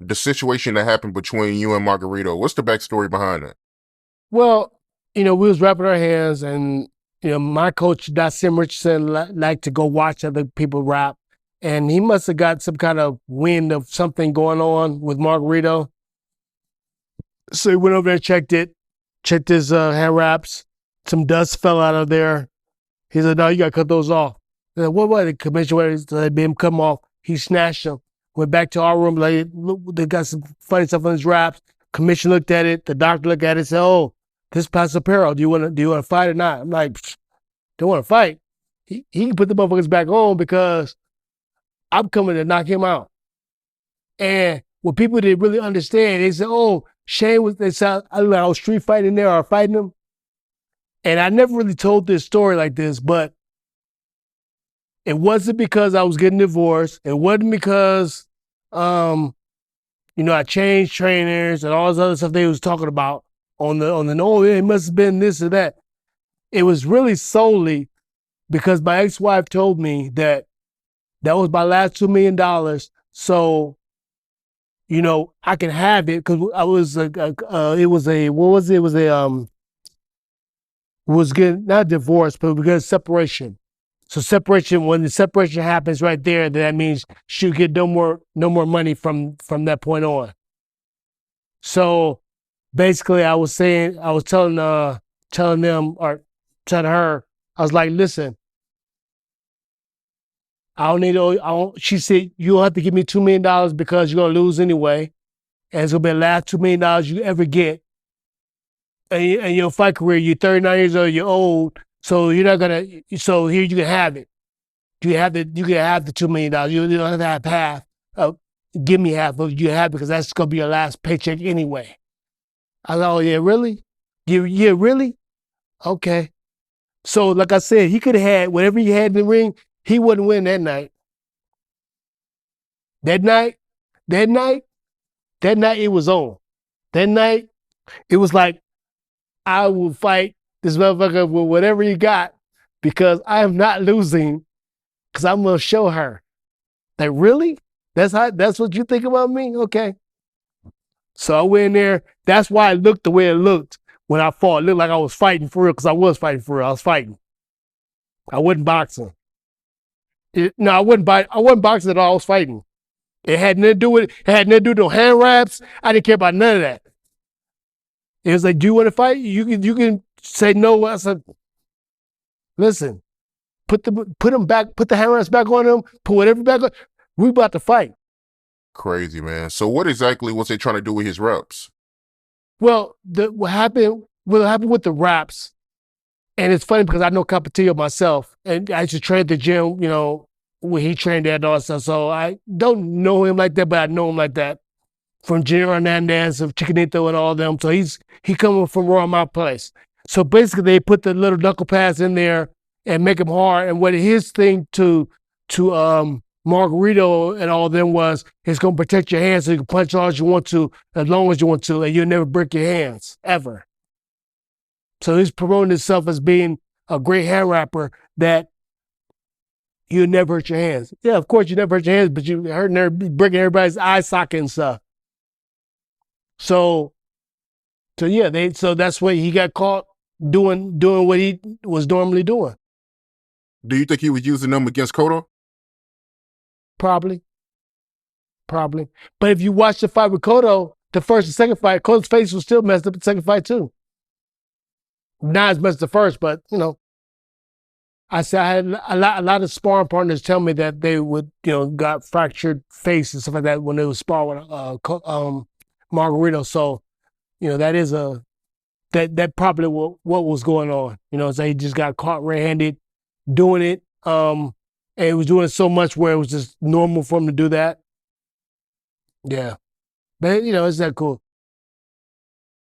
the situation that happened between you and Margarito. What's the backstory behind that? Well, we was wrapping our hands, and my coach, Sim Richardson, liked to go watch other people rap, and he must have got some kind of wind of something going on with Margarito. So he went over there and checked his hand wraps. Some dust fell out of there. He said, "No, you got to cut those off." I said, "What was the commissioner let him come off?" He snatched them. Went back to our room. Like, look, they got some funny stuff on his wraps. Commissioner looked at it. The doctor looked at it and said, "Oh, this passes apparel. Do you want to fight or not?" I'm like, "Don't want to fight." He can put the motherfuckers back on because I'm coming to knock him out. And what people didn't really understand, they said, "Oh, Shane was," they said, I was street fighting there or fighting him. And I never really told this story like this, but it wasn't because I was getting divorced. It wasn't because, I changed trainers and all this other stuff they was talking about on the no, it must have been this or that. It was really solely because my ex-wife told me that was my last $2 million. So, I can have it because I was it was a what was it? It was a was getting not divorce, but we got separation. So separation, when the separation happens right there, that means she'll get no more money from that point on. So basically, I was telling them or telling her, I was like, "Listen, I don't need she said, "You'll have to give me $2 million because you're gonna lose anyway, and it's gonna be the last $2 million you ever get. And your fight career, you're 39 years old, you're old, so you're not gonna. So here you can have it. You can have the $2 million. You don't have to have half. Give me half of you have because that's gonna be your last paycheck anyway." I was like, "Oh yeah, really? Yeah, really? Okay." So like I said, he could have had whatever he had in the ring. He wouldn't win that night. That night, that night, that night it was on. That night, it was like, I will fight this motherfucker with whatever you got because I am not losing because I'm gonna show her. Like, really? That's what you think about me? Okay. So I went in there. That's why it looked the way it looked when I fought. It looked like I was fighting for real because I was fighting for real. I was fighting. I wasn't boxing. No, I wasn't boxing at all. I was fighting. It had nothing to do with it. It had nothing to do with no hand wraps. I didn't care about none of that. It was like, "Do you want to fight? You can say no." I said, "Listen, put them back, put the hand wraps back on them, put whatever back on. We about to fight." Crazy, man. So what exactly was they trying to do with his reps? Well, what happened with the wraps, and it's funny because I know Capatillo myself, and I used to train at the gym, where he trained at and all that stuff. So I don't know him like that, but I know him like that from Junior Hernandez of Chicanito and all of them. So he coming from around my place. So basically, they put the little knuckle pads in there and make them hard. And what his thing to Margarito and all of them was, it's going to protect your hands so you can punch as hard as you want to, as long as you want to, and you'll never break your hands, ever. So he's promoting himself as being a great hand wrapper that you never hurt your hands. Yeah, of course you never hurt your hands, but you breaking everybody's eye socket and stuff. So yeah, so that's what he got caught doing what he was normally doing. Do you think he was using them against Cotto? Probably. But if you watch the fight with Cotto, the first and second fight, Cotto's face was still messed up in the second fight too. Not as much as the first, but I said I had a lot of sparring partners tell me that they would, got fractured face and stuff like that when they would spar with Margarito. So, that is that probably what was going on. So he just got caught red-handed doing it. And he was doing it so much where it was just normal for him to do that. Yeah. But, it's that cool.